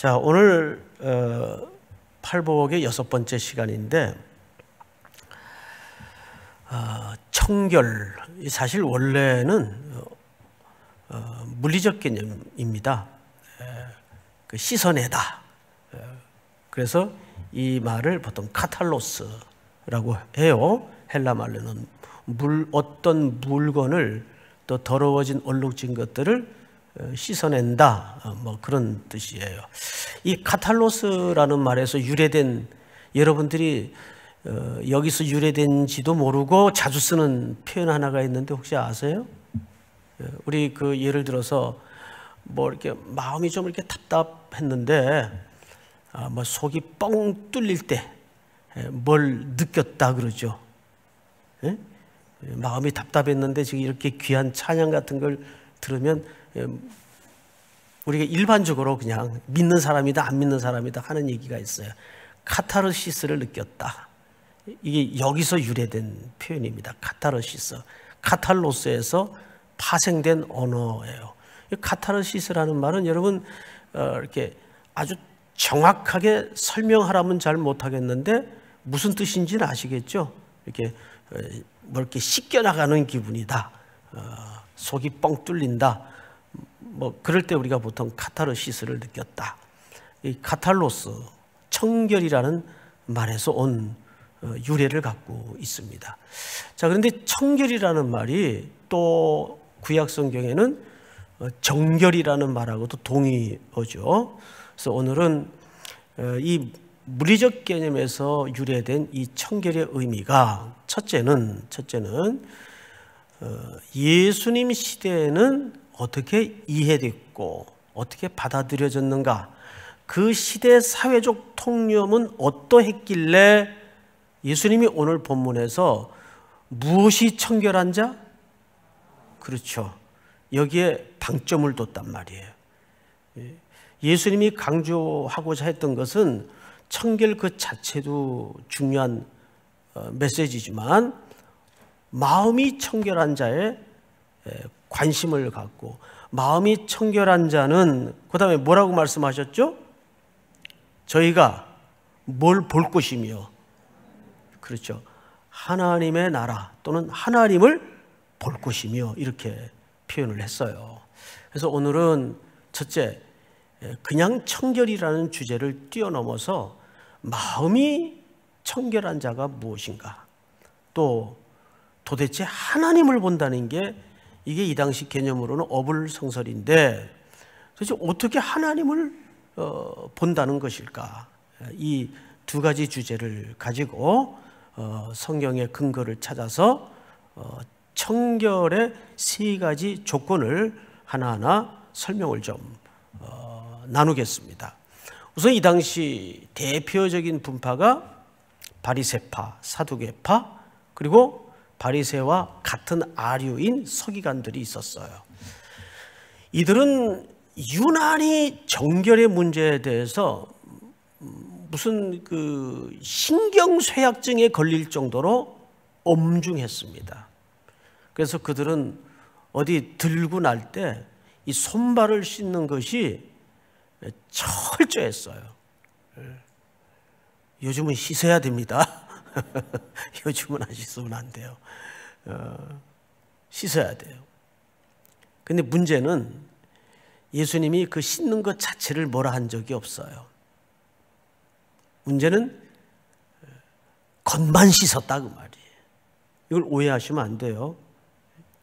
자, 오늘 팔복의 6번째 시간인데 청결, 사실 원래는 물리적 개념입니다. 그 씻어내다. 그래서 이 말을 보통 카탈로스라고 해요. 헬라 말로는 어떤 물건을 또 더러워진 얼룩진 것들을 씻어낸다, 뭐 그런 뜻이에요. 이 카탈로스라는 말에서 유래된, 여러분들이 여기서 유래된지도 모르고 자주 쓰는 표현 하나가 있는데 혹시 아세요? 우리 그 예를 들어서 뭐 이렇게 마음이 좀 이렇게 답답했는데 뭐 속이 뻥 뚫릴 때 뭘 느꼈다 그러죠. 예? 마음이 답답했는데 지금 이렇게 귀한 찬양 같은 걸 들으면 우리가 일반적으로 그냥 믿는 사람이다 안 믿는 사람이다 하는 얘기가 있어요. 카타르시스를 느꼈다. 이게 여기서 유래된 표현입니다. 카타르시스, 카탈로스에서 파생된 언어예요. 카타르시스라는 말은 여러분 이렇게 아주 정확하게 설명하라면 잘 못하겠는데 무슨 뜻인지는 아시겠죠? 이렇게 뭐 이렇게 씻겨나가는 기분이다. 속이 뻥 뚫린다. 뭐 그럴 때 우리가 보통 카타르시스를 느꼈다. 이 카탈로스, 청결이라는 말에서 온 유래를 갖고 있습니다. 자, 그런데 청결이라는 말이 또 구약 성경에는 정결이라는 말하고도 동의어죠. 그래서 오늘은 이 물리적 개념에서 유래된 이 청결의 의미가 첫째는 예수님 시대에는 어떻게 이해됐고 어떻게 받아들여졌는가, 그 시대 사회적 통념은 어떠했길래 예수님이 오늘 본문에서 무엇이 청결한 자? 그렇죠. 여기에 방점을 뒀단 말이에요. 예수님이 강조하고자 했던 것은 청결 그 자체도 중요한 메시지지만 마음이 청결한 자에 관심을 갖고, 마음이 청결한 자는 그 다음에 뭐라고 말씀하셨죠? 저희가 뭘 볼 것이며, 그렇죠, 하나님의 나라 또는 하나님을 볼 것이며, 이렇게 표현을 했어요. 그래서 오늘은 첫째, 그냥 청결이라는 주제를 뛰어넘어서 마음이 청결한 자가 무엇인가, 또 도대체 하나님을 본다는 게 이게 이 당시 개념으로는 어불성설인데 도대체 어떻게 하나님을 본다는 것일까, 이 두 가지 주제를 가지고 성경의 근거를 찾아서 청결의 세 가지 조건을 하나하나 설명을 좀 나누겠습니다. 우선 이 당시 대표적인 분파가 바리새파, 사두개파, 그리고 바리새와 같은 아류인 서기관들이 있었어요. 이들은 유난히 정결의 문제에 대해서 무슨 그 신경쇠약증에 걸릴 정도로 엄중했습니다. 그래서 그들은 어디 들고 날 때 이 손발을 씻는 것이 철저했어요. 요즘은 씻어야 됩니다. 요즘은 안 씻으면 안 돼요. 씻어야 돼요. 근데 문제는 예수님이 그 씻는 것 자체를 뭐라 한 적이 없어요. 문제는 겉만 씻었다 그 말이에요. 이걸 오해하시면 안 돼요.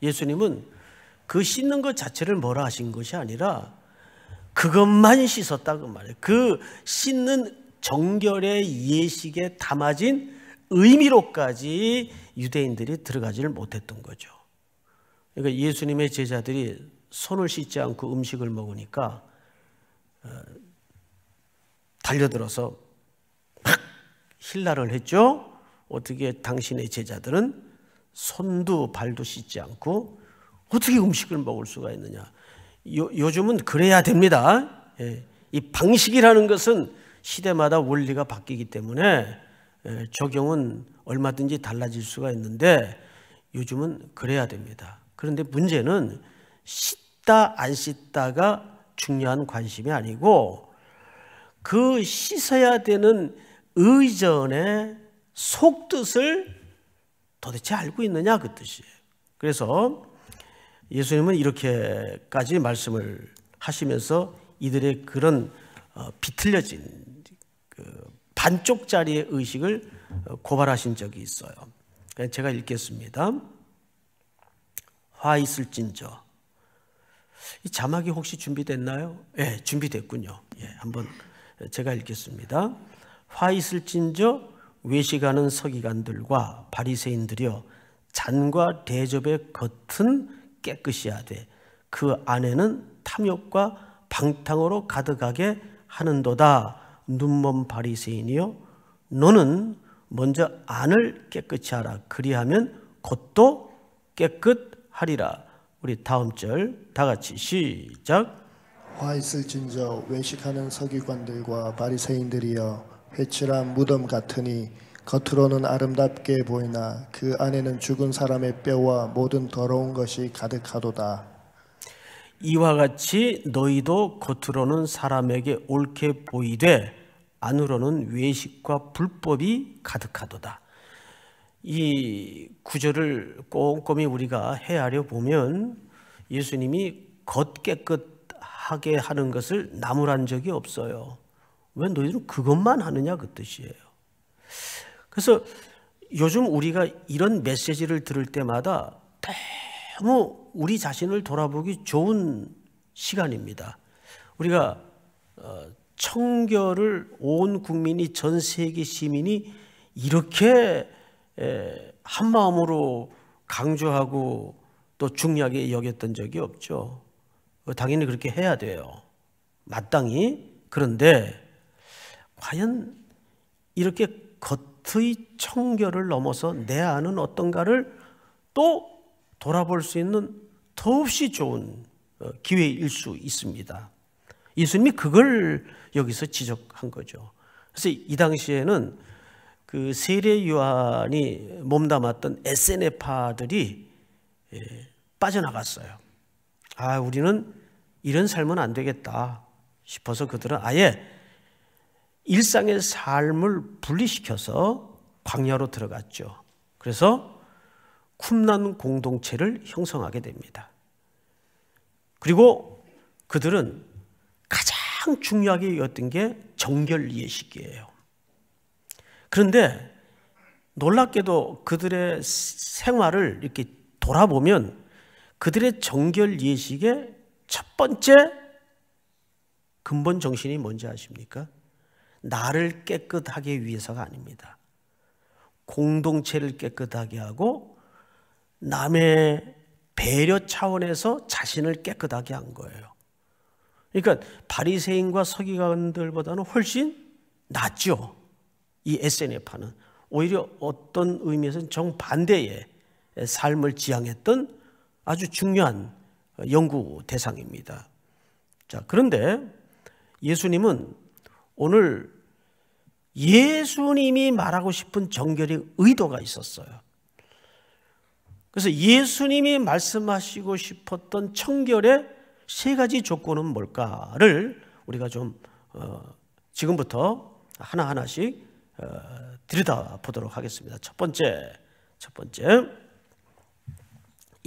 예수님은 그 씻는 것 자체를 뭐라 하신 것이 아니라 그것만 씻었다 그 말이에요. 그 씻는 정결의 예식에 담아진 의미로까지 유대인들이 들어가지를 못했던 거죠. 그러니까 예수님의 제자들이 손을 씻지 않고 음식을 먹으니까 달려들어서 막 힐라를 했죠. 어떻게 당신의 제자들은 손도 발도 씻지 않고 어떻게 음식을 먹을 수가 있느냐. 요즘은 그래야 됩니다. 이 방식이라는 것은 시대마다 원리가 바뀌기 때문에 적용은 얼마든지 달라질 수가 있는데 요즘은 그래야 됩니다. 그런데 문제는 씻다 안 씻다가 중요한 관심이 아니고 그 씻어야 되는 의전의 속뜻을 도대체 알고 있느냐 그 뜻이에요. 그래서 예수님은 이렇게까지 말씀을 하시면서 이들의 그런 비틀려진 그 반쪽짜리의 의식을 고발하신 적이 있어요. 제가 읽겠습니다. 화 있을진저. 이 자막이 혹시 준비됐나요? 네, 준비됐군요. 예, 한번 제가 읽겠습니다. 화 있을진저 외식하는 서기관들과 바리새인들이여 잔과 대접의 겉은 깨끗이 하되 그 안에는 탐욕과 방탕으로 가득하게 하는도다. 눈먼 바리새인이여 너는 먼저 안을 깨끗이 하라. 그리하면 겉도 깨끗하리라. 우리 다음 절 다 같이 시작. 화 있을진저 외식하는 서기관들과 바리새인들이여 회칠한 무덤 같으니 겉으로는 아름답게 보이나 그 안에는 죽은 사람의 뼈와 모든 더러운 것이 가득하도다. 이와 같이 너희도 겉으로는 사람에게 옳게 보이되 안으로는 외식과 불법이 가득하도다. 이 구절을 꼼꼼히 우리가 헤아려 보면 예수님이 겉 깨끗하게 하는 것을 나무란 적이 없어요. 왜 너희들은 그것만 하느냐 그 뜻이에요. 그래서 요즘 우리가 이런 메시지를 들을 때마다 너무 우리 자신을 돌아보기 좋은 시간입니다. 우리가 청결을 온 국민이, 전 세계 시민이 이렇게 한 마음으로 강조하고 또 중요하게 여겼던 적이 없죠. 당연히 그렇게 해야 돼요. 마땅히. 그런데 과연 이렇게 겉의 청결을 넘어서 내 안은 어떤가를 또 돌아볼 수 있는 더없이 좋은 기회일 수 있습니다. 예수님이 그걸 여기서 지적한 거죠. 그래서 이 당시에는 그 세례 요한이 몸담았던 에세네파들이 빠져나갔어요. 우리는 이런 삶은 안 되겠다 싶어서 그들은 아예 일상의 삶을 분리시켜서 광야로 들어갔죠. 그래서 쿰난 공동체를 형성하게 됩니다. 그리고 그들은 가장 중요하게 여겼던 게 정결 예식이에요. 그런데 놀랍게도 그들의 생활을 이렇게 돌아보면 그들의 정결 예식의 첫 번째 근본 정신이 뭔지 아십니까? 나를 깨끗하게 하기 위해서가 아닙니다. 공동체를 깨끗하게 하고 남의 배려 차원에서 자신을 깨끗하게 한 거예요. 그러니까 바리새인과 서기관들보다는 훨씬 낫죠. 이 에세네파는 오히려 어떤 의미에서는 정반대의 삶을 지향했던 아주 중요한 연구 대상입니다. 자, 그런데 예수님은 오늘 예수님이 말하고 싶은 정결의 의도가 있었어요. 그래서 예수님이 말씀하시고 싶었던 청결의 세 가지 조건은 뭘까를 우리가 좀 지금부터 하나하나씩 들여다보도록 하겠습니다. 첫 번째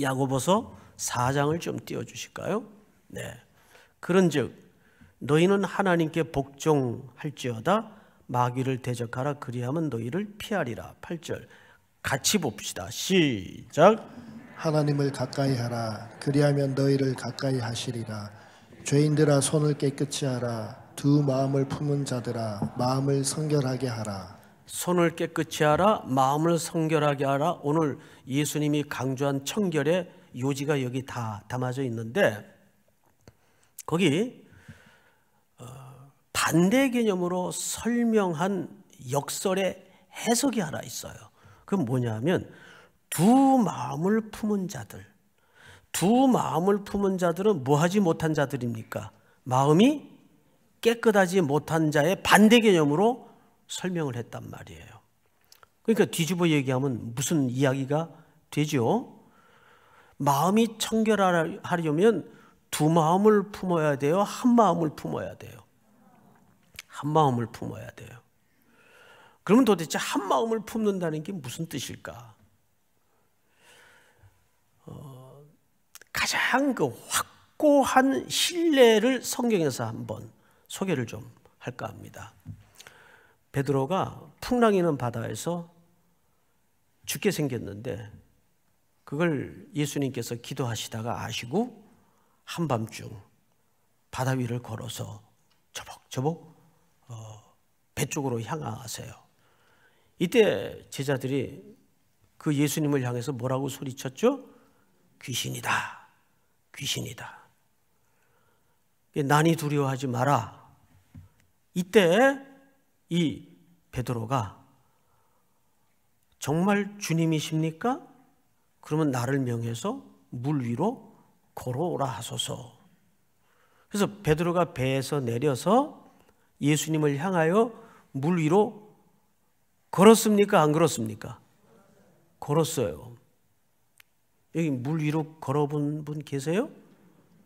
야고보서 4장을 좀 띄워주실까요? 네. 그런즉 너희는 하나님께 복종할지어다 마귀를 대적하라 그리하면 너희를 피하리라. 8절 같이 봅시다. 시작. 하나님을 가까이 하라 그리하면 너희를 가까이 하시리라. 죄인들아 손을 깨끗이 하라. 두 마음을 품은 자들아 마음을 성결하게 하라. 손을 깨끗이 하라, 마음을 성결하게 하라. 오늘 예수님이 강조한 청결의 요지가 여기 다 담아져 있는데 거기 반대 개념으로 설명한 역설의 해석이 하나 있어요. 그건 뭐냐면 두 마음을 품은 자들. 두 마음을 품은 자들은 뭐하지 못한 자들입니까? 마음이 깨끗하지 못한 자의 반대 개념으로 설명을 했단 말이에요. 그러니까 뒤집어 얘기하면 무슨 이야기가 되죠? 마음이 청결하려면 두 마음을 품어야 돼요? 한 마음을 품어야 돼요? 한 마음을 품어야 돼요. 그러면 도대체 한 마음을 품는다는 게 무슨 뜻일까? 가장 그 확고한 신뢰를 성경에서 한번 소개를 좀 할까 합니다. 베드로가 풍랑이는 바다에서 죽게 생겼는데 그걸 예수님께서 기도하시다가 아시고 한밤중 바다 위를 걸어서 저벅저벅 배 쪽으로 향하세요. 이때 제자들이 그 예수님을 향해서 뭐라고 소리쳤죠? 귀신이다. 귀신이다. 난이 두려워하지 마라. 이때 이 베드로가 정말 주님이십니까? 그러면 나를 명해서 물 위로 걸어오라 하소서. 그래서 베드로가 배에서 내려서 예수님을 향하여 물 위로 걸었습니까? 안 걸었습니까? 걸었어요. 여기 물 위로 걸어본 분 계세요?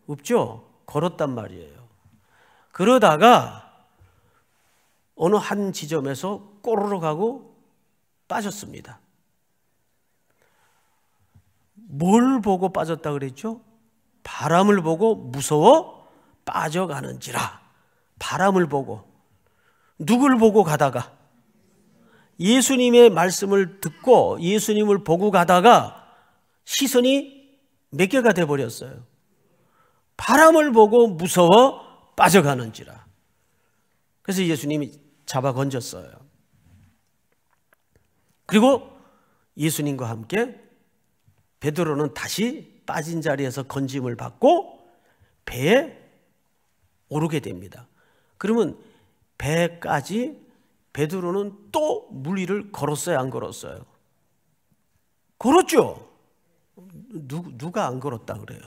없죠? 걸었단 말이에요. 그러다가 어느 한 지점에서 꼬르륵 하고 빠졌습니다. 뭘 보고 빠졌다 그랬죠? 바람을 보고 무서워 빠져가는지라. 바람을 보고. 누굴 보고 가다가? 예수님의 말씀을 듣고 예수님을 보고 가다가 시선이 몇 개가 돼버렸어요. 바람을 보고 무서워 빠져가는지라. 그래서 예수님이 잡아 건졌어요. 그리고 예수님과 함께 베드로는 다시 빠진 자리에서 건짐을 받고 배에 오르게 됩니다. 그러면 배까지 베드로는 또 물 위를 걸었어요, 안 걸었어요? 걸었죠. 누가 안 걸었다 그래요?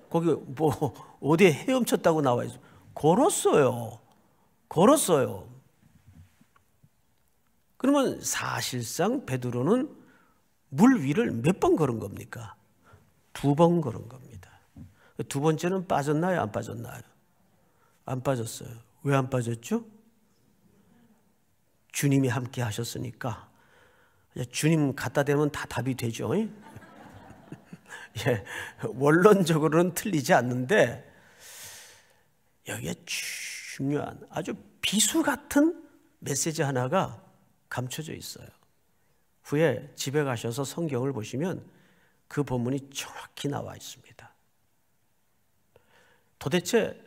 거기 뭐 어디에 헤엄쳤다고 나와 있어요? 걸었어요. 걸었어요. 그러면 사실상 베드로는 물 위를 몇 번 걸은 겁니까? 2번 걸은 겁니다. 두 번째는 빠졌나요? 안 빠졌나요? 안 빠졌어요. 왜 안 빠졌죠? 주님이 함께 하셨으니까. 주님 갖다 대면 다 답이 되죠. 예, 원론적으로는 틀리지 않는데 여기에 중요한 아주 비수 같은 메시지 하나가 감춰져 있어요. 후에 집에 가셔서 성경을 보시면 그 본문이 정확히 나와 있습니다. 도대체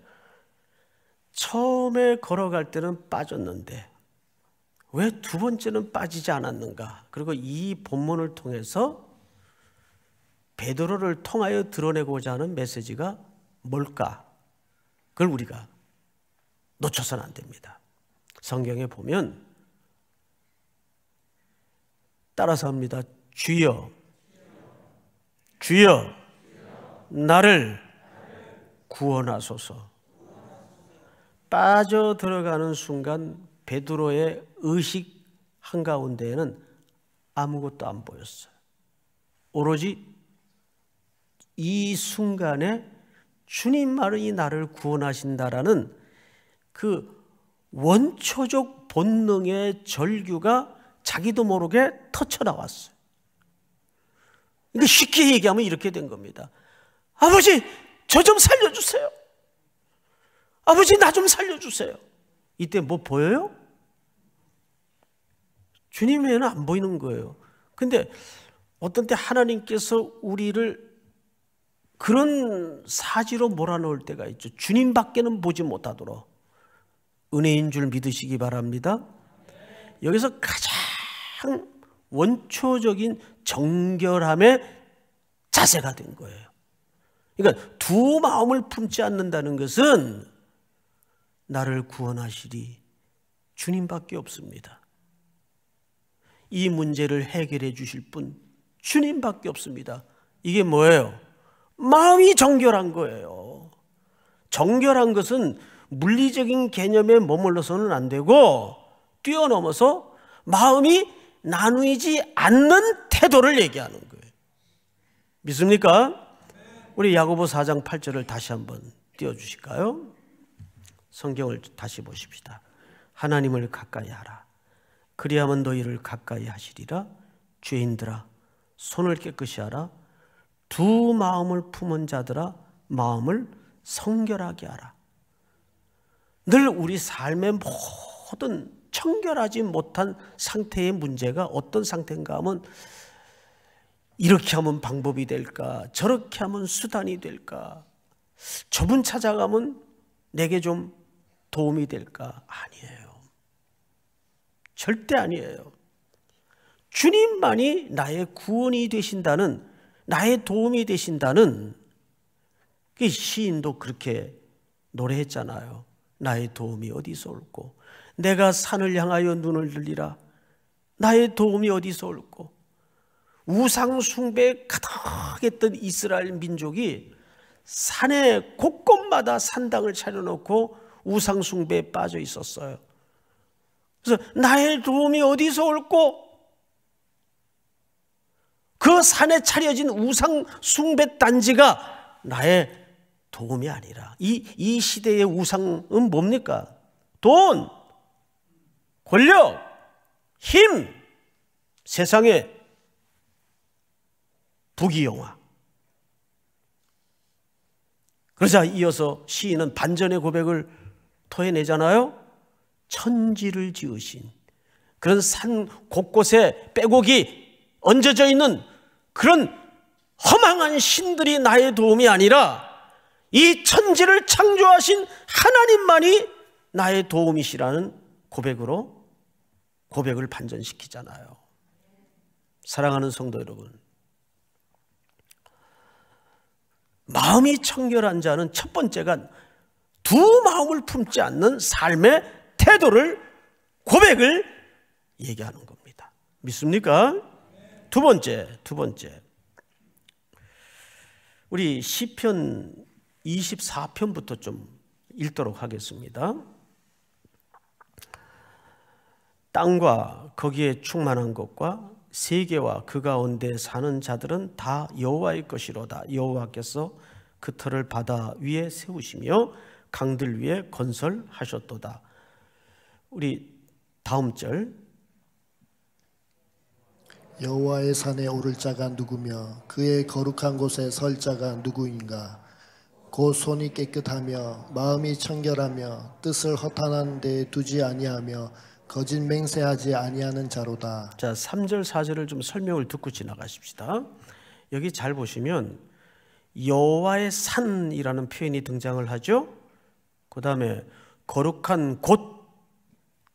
처음에 걸어갈 때는 빠졌는데 왜 두 번째는 빠지지 않았는가? 그리고 이 본문을 통해서 베드로를 통하여 드러내고자 하는 메시지가 뭘까? 그걸 우리가 놓쳐서는 안 됩니다. 성경에 보면 따라서 합니다. 주여, 주여, 나를 구원하소서. 빠져 들어가는 순간 베드로의 의식 한가운데에는 아무것도 안 보였어요. 오로지 이 순간에 주님만이 나를 구원하신다라는 그 원초적 본능의 절규가 자기도 모르게 터쳐나왔어요. 그러니까 쉽게 얘기하면 이렇게 된 겁니다. 아버지, 저 좀 살려주세요. 아버지, 나 좀 살려주세요. 이때 뭐 보여요? 주님 외에는 안 보이는 거예요. 근데 어떤 때 하나님께서 우리를 그런 사지로 몰아넣을 때가 있죠. 주님밖에는 보지 못하도록. 은혜인 줄 믿으시기 바랍니다. 여기서 가장 원초적인 정결함의 자세가 된 거예요. 그러니까 두 마음을 품지 않는다는 것은 나를 구원하시리 주님밖에 없습니다. 이 문제를 해결해 주실 분 주님밖에 없습니다. 이게 뭐예요? 마음이 정결한 거예요. 정결한 것은 물리적인 개념에 머물러서는 안 되고 뛰어넘어서 마음이 나누이지 않는 태도를 얘기하는 거예요. 믿습니까? 우리 야고보 4장 8절을 다시 한번 띄워주실까요? 성경을 다시 보십시다. 하나님을 가까이 하라. 그리하면 너희를 가까이 하시리라. 죄인들아 손을 깨끗이 하라. 두 마음을 품은 자들아 마음을 성결하게 하라. 늘 우리 삶의 모든 청결하지 못한 상태의 문제가 어떤 상태인가 하면 이렇게 하면 방법이 될까? 저렇게 하면 수단이 될까? 저분 찾아가면 내게 좀 도움이 될까? 아니에요. 절대 아니에요. 주님만이 나의 구원이 되신다는, 나의 도움이 되신다는, 그 시인도 그렇게 노래했잖아요. 나의 도움이 어디서 올꼬? 내가 산을 향하여 눈을 들리라. 나의 도움이 어디서 올꼬? 우상 숭배에 가득했던 이스라엘 민족이 산의 곳곳마다 산당을 차려놓고 우상 숭배에 빠져 있었어요. 그래서 나의 도움이 어디서 올꼬? 그 산에 차려진 우상 숭배 단지가 나의 도움이 아니라, 이 시대의 우상은 뭡니까? 돈, 권력, 힘, 세상의 부귀영화. 그러자 이어서 시인은 반전의 고백을 토해내잖아요. 천지를 지으신, 그런 산 곳곳에 빼곡이 얹어져 있는 그런 허망한 신들이 나의 도움이 아니라 이 천지를 창조하신 하나님만이 나의 도움이시라는 고백으로 고백을 반전시키잖아요. 사랑하는 성도 여러분, 마음이 청결한 자는 첫 번째가 두 마음을 품지 않는 삶의 태도를, 고백을 얘기하는 겁니다. 믿습니까? 두 번째, 우리 시편 24편부터 좀 읽도록 하겠습니다. 땅과 거기에 충만한 것과 세계와 그 가운데 사는 자들은 다 여호와의 것이로다. 여호와께서 그 터를 바다 위에 세우시며 강들 위에 건설하셨도다. 우리 다음 절. 여호와의 산에 오를 자가 누구며 그의 거룩한 곳에 설 자가 누구인가? 곧 손이 깨끗하며 마음이 청결하며 뜻을 허탄한 데 두지 아니하며 거짓 맹세하지 아니하는 자로다. 자, 3절 4절을 좀 설명을 듣고 지나가십시다. 여기 잘 보시면 여호와의 산이라는 표현이 등장을 하죠. 그 다음에 거룩한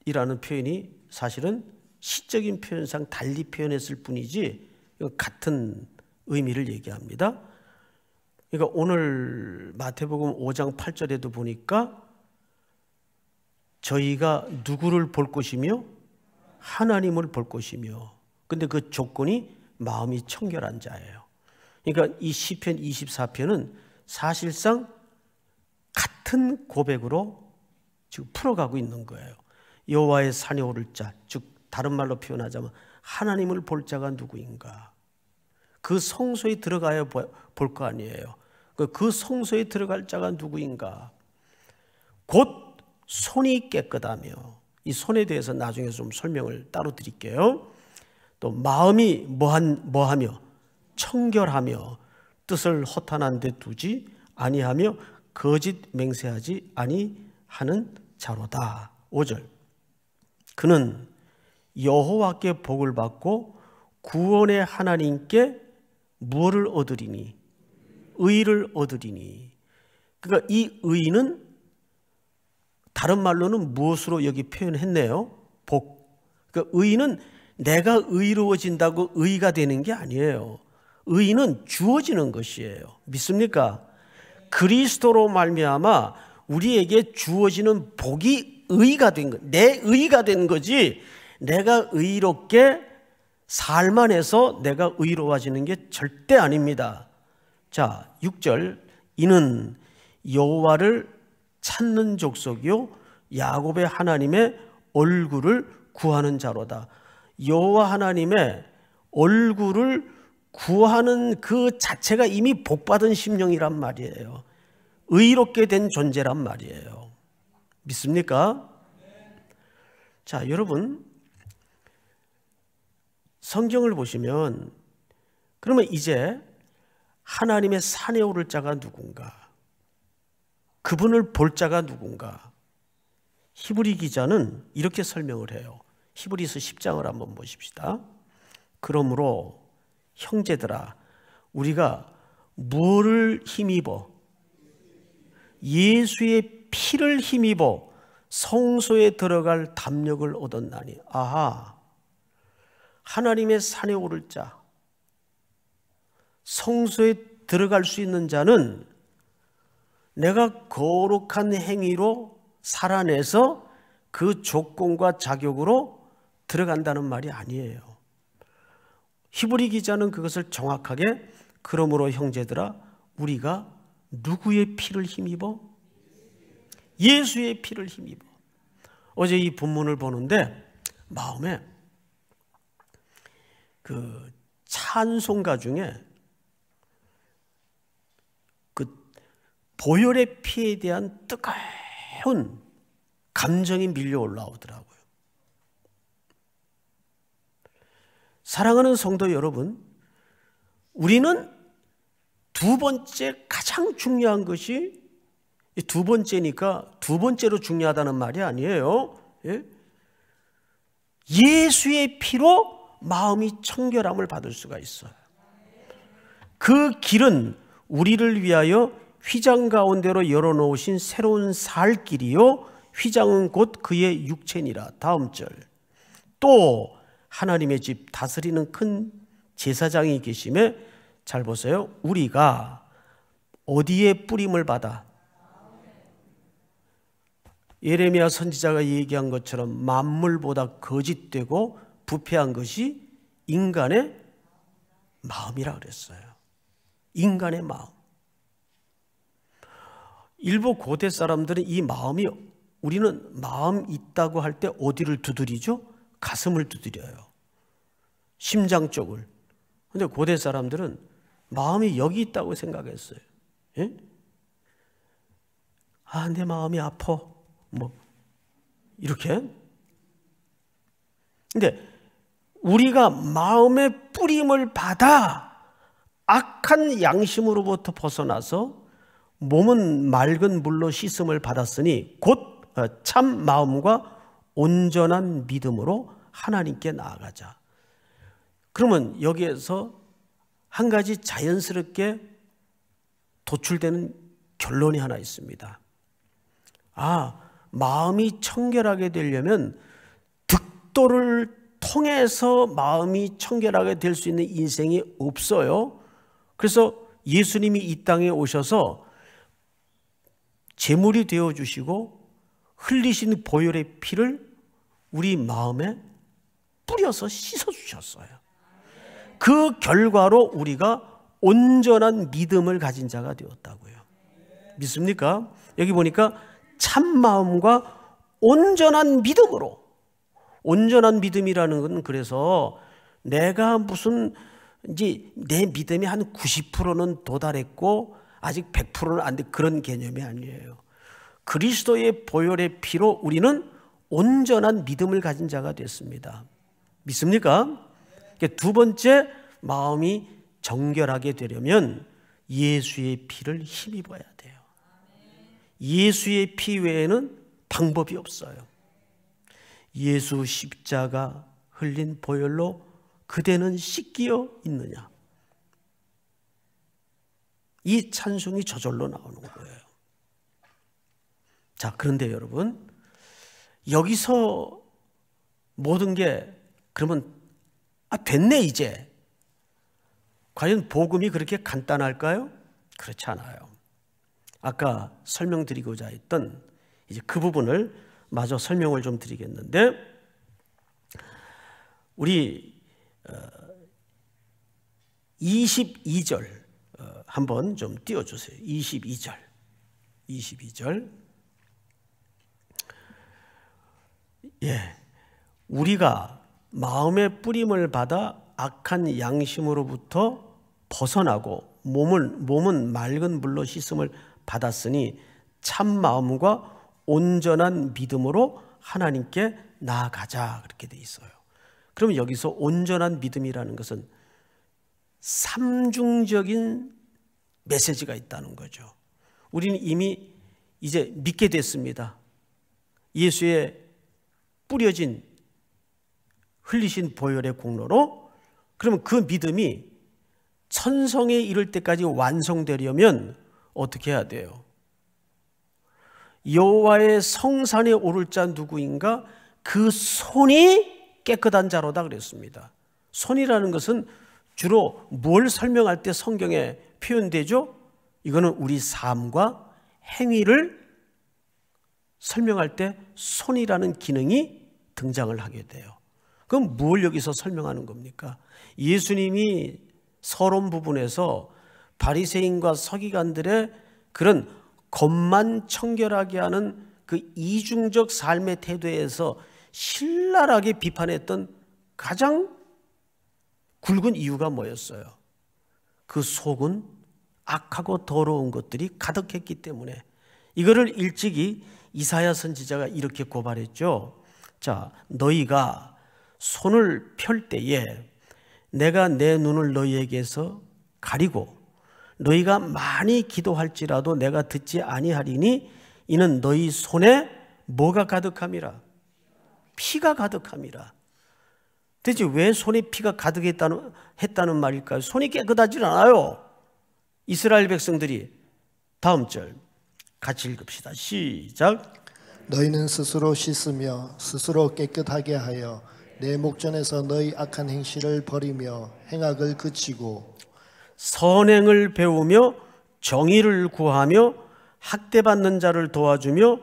곳이라는 표현이 사실은 시적인 표현상 달리 표현했을 뿐이지 같은 의미를 얘기합니다. 그러니까 오늘 마태복음 5장 8절에도 보니까 저희가 누구를 볼 것이며 하나님을 볼 것이며, 근데 그 조건이 마음이 청결한 자예요. 그러니까 이 시편 24편은 사실상 같은 고백으로 지금 풀어가고 있는 거예요. 여호와의 산에 오를 자, 즉 다른 말로 표현하자면 하나님을 볼 자가 누구인가? 그 성소에 들어가야 볼 거 아니에요. 그 성소에 들어갈 자가 누구인가? 곧 손이 깨끗하며, 이 손에 대해서 나중에 좀 설명을 따로 드릴게요. 또 마음이 뭐하며? 청결하며 뜻을 허탄한 데 두지 아니하며 거짓 맹세하지 아니하는 자로다. 5절. 그는 여호와께 복을 받고 구원의 하나님께 무엇을 얻으리니? 의를 얻으리니. 그러니까 이 의는 다른 말로는 무엇으로 여기 표현했네요? 복. 그러니까 의는 내가 의로워진다고 의가 되는 게 아니에요. 의는 주어지는 것이에요. 믿습니까? 그리스도로 말미암아 우리에게 주어지는 복이 의가 된 거, 내 의가 된 거지, 내가 의롭게 삶 안에서 내가 의로워지는 게 절대 아닙니다. 자, 6절. 이는 여호와를 찾는 족속이요 야곱의 하나님의 얼굴을 구하는 자로다. 여호와 하나님의 얼굴을 구하는 그 자체가 이미 복받은 심령이란 말이에요. 의롭게 된 존재란 말이에요. 믿습니까? 자, 여러분, 성경을 보시면 그러면 이제 하나님의 산에 오를 자가 누군가? 그분을 볼 자가 누군가? 히브리 기자는 이렇게 설명을 해요. 히브리서 10장을 한번 보십시다. 그러므로 형제들아, 우리가 뭐를 힘입어? 예수의 피를 힘입어 성소에 들어갈 담력을 얻었나니. 아하, 하나님의 산에 오를 자, 성소에 들어갈 수 있는 자는 내가 거룩한 행위로 살아내서 그 조건과 자격으로 들어간다는 말이 아니에요. 히브리 기자는 그것을 정확하게 그러므로 형제들아 우리가 누구의 피를 힘입어? 예수의 피를 힘입어. 어제 이 본문을 보는데 마음에 그 찬송가 중에 그 보혈의 피에 대한 뜨거운 감정이 밀려 올라오더라고요. 사랑하는 성도 여러분, 우리는 두 번째 가장 중요한 것이, 두 번째니까 두 번째로 중요하다는 말이 아니에요. 예수의 피로 마음이 청결함을 받을 수가 있어요. 그 길은 우리를 위하여 휘장 가운데로 열어놓으신 새로운 살 길이요 휘장은 곧 그의 육체니라. 다음 절. 또 하나님의 집 다스리는 큰 제사장이 계심에, 잘 보세요. 우리가 어디에 뿌림을 받아? 예레미야 선지자가 얘기한 것처럼 만물보다 거짓되고 부패한 것이 인간의 마음이라 그랬어요. 인간의 마음. 일부 고대 사람들은 이 마음이, 우리는 마음 있다고 할 때 어디를 두드리죠? 가슴을 두드려요. 심장 쪽을. 근데 고대 사람들은 마음이 여기 있다고 생각했어요. 예? 아, 내 마음이 아파. 뭐 이렇게. 근데 우리가 마음의 뿌림을 받아 악한 양심으로부터 벗어나서 몸은 맑은 물로 씻음을 받았으니 곧 참 마음과 온전한 믿음으로 하나님께 나아가자. 그러면 여기에서 한 가지 자연스럽게 도출되는 결론이 하나 있습니다. 아, 마음이 청결하게 되려면 득도를 통해서 마음이 청결하게 될 수 있는 인생이 없어요. 그래서 예수님이 이 땅에 오셔서 제물이 되어주시고 흘리신 보혈의 피를 우리 마음에 뿌려서 씻어주셨어요. 그 결과로 우리가 온전한 믿음을 가진 자가 되었다고요. 믿습니까? 여기 보니까 참 마음과 온전한 믿음으로. 온전한 믿음이라는 건 그래서 내가 무슨 이제 내 믿음이 한 90%는 도달했고 아직 100%는 안 돼, 그런 개념이 아니에요. 그리스도의 보혈의 피로 우리는 온전한 믿음을 가진 자가 됐습니다. 믿습니까? 두 번째, 마음이 정결하게 되려면 예수의 피를 힘입어야 돼요. 예수의 피 외에는 방법이 없어요. 예수 십자가 흘린 보혈로 그대는 씻기어 있느냐. 이 찬송이 저절로 나오는 거예요. 자, 그런데 여러분, 여기서 모든 게 그러면 됐네 이제. 과연 복음이 그렇게 간단할까요? 그렇지 않아요. 아까 설명드리고자 했던 이제 그 부분을 마저 설명을 좀 드리겠는데, 우리 22절 한번 좀 띄워주세요. 22절. 예, 우리가 마음의 뿌림을 받아 악한 양심으로부터 벗어나고 몸은 맑은 물로 씻음을 받았으니 참 마음과 온전한 믿음으로 하나님께 나아가자 그렇게 돼 있어요. 그러면 여기서 온전한 믿음이라는 것은 삼중적인 메시지가 있다는 거죠. 우리는 이미 이제 믿게 됐습니다. 예수의 뿌려진 흘리신 보혈의 공로로. 그러면 그 믿음이 천성에 이를 때까지 완성되려면 어떻게 해야 돼요? 여호와의 성산에 오를 자 누구인가? 그 손이 깨끗한 자로다 그랬습니다. 손이라는 것은 주로 뭘 설명할 때 성경에 표현되죠? 이거는 우리 삶과 행위를 설명할 때 손이라는 기능이 등장을 하게 돼요. 그럼 뭘 여기서 설명하는 겁니까? 예수님이 서론 부분에서 바리새인과 서기관들의 그런 겉만 청결하게 하는 그 이중적 삶의 태도에서 신랄하게 비판했던 가장 굵은 이유가 뭐였어요? 그 속은 악하고 더러운 것들이 가득했기 때문에. 이거를 일찍이 이사야 선지자가 이렇게 고발했죠. 자, 너희가 손을 펼 때에 내가 내 눈을 너희에게서 가리고 너희가 많이 기도할지라도 내가 듣지 아니하리니 이는 너희 손에 뭐가 가득함이라? 피가 가득함이라. 대체 왜 손에 피가 가득했다는 말일까요? 손이 깨끗하지 않아요. 이스라엘 백성들이. 다음 절 같이 읽읍시다. 시작. 너희는 스스로 씻으며 스스로 깨끗하게 하여 내 목전에서 너희 악한 행실을 버리며 행악을 그치고 선행을 배우며 정의를 구하며 학대받는 자를 도와주며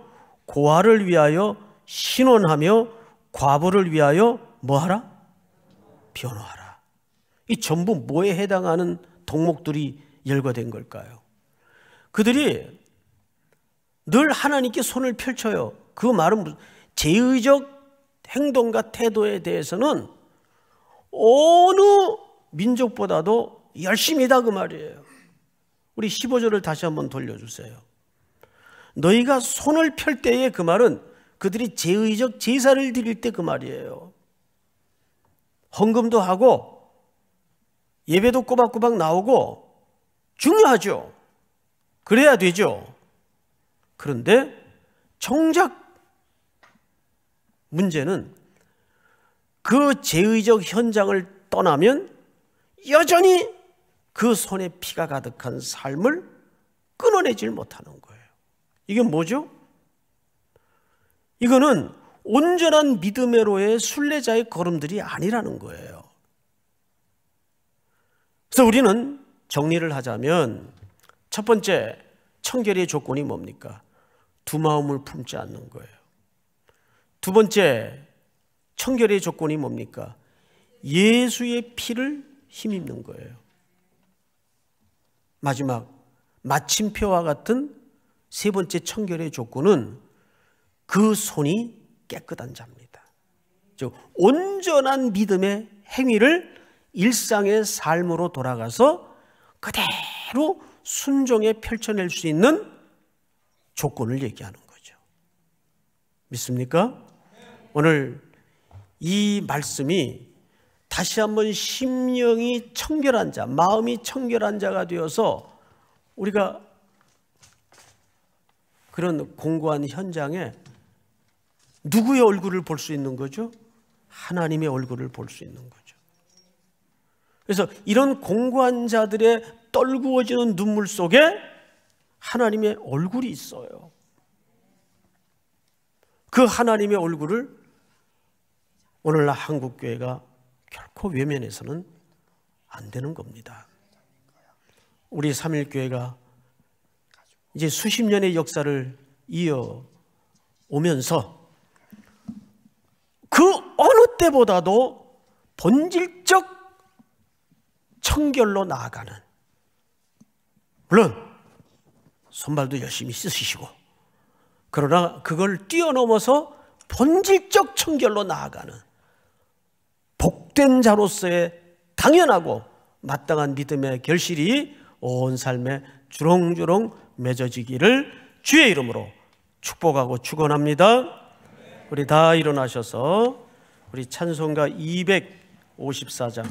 고아를 위하여 신원하며 과부를 위하여 뭐하라? 변호하라. 이 전부 뭐에 해당하는 덕목들이 열거된 걸까요? 그들이 늘 하나님께 손을 펼쳐요. 그 말은 제의적 행동과 태도에 대해서는 어느 민족보다도 열심이다 그 말이에요. 우리 15절을 다시 한번 돌려주세요. 너희가 손을 펼 때에 그 말은 그들이 제의적 제사를 드릴 때 그 말이에요. 헌금도 하고 예배도 꼬박꼬박 나오고 중요하죠. 그래야 되죠. 그런데 정작 문제는 그 제의적 현장을 떠나면 여전히 그 손에 피가 가득한 삶을 끊어내질 못하는 거예요. 이게 뭐죠? 이거는 온전한 믿음으로의 순례자의 걸음들이 아니라는 거예요. 그래서 우리는 정리를 하자면 첫 번째 청결의 조건이 뭡니까? 두 마음을 품지 않는 거예요. 두 번째 청결의 조건이 뭡니까? 예수의 피를 힘입는 거예요. 마지막 마침표와 같은 세 번째 청결의 조건은 그 손이 깨끗한 자입니다. 즉 온전한 믿음의 행위를 일상의 삶으로 돌아가서 그대로 순종에 펼쳐낼 수 있는 조건을 얘기하는 거죠. 믿습니까? 오늘 이 말씀이 다시 한번 심령이 청결한 자, 마음이 청결한 자가 되어서 우리가 그런 공고한 현장에 누구의 얼굴을 볼 수 있는 거죠? 하나님의 얼굴을 볼 수 있는 거죠. 그래서 이런 공고한 자들의 떨구어지는 눈물 속에 하나님의 얼굴이 있어요. 그 하나님의 얼굴을 오늘날 한국교회가 결코 외면해서는 안 되는 겁니다. 우리 3.1교회가 이제 수십 년의 역사를 이어오면서 그 어느 때보다도 본질적 청결로 나아가는, 물론 손발도 열심히 씻으시고, 그러나 그걸 뛰어넘어서 본질적 청결로 나아가는 복된 자로서의 당연하고 마땅한 믿음의 결실이 온 삶에 주렁주렁 맺어지기를 주의 이름으로 축복하고 축원합니다. 우리 다 일어나셔서 우리 찬송가 254장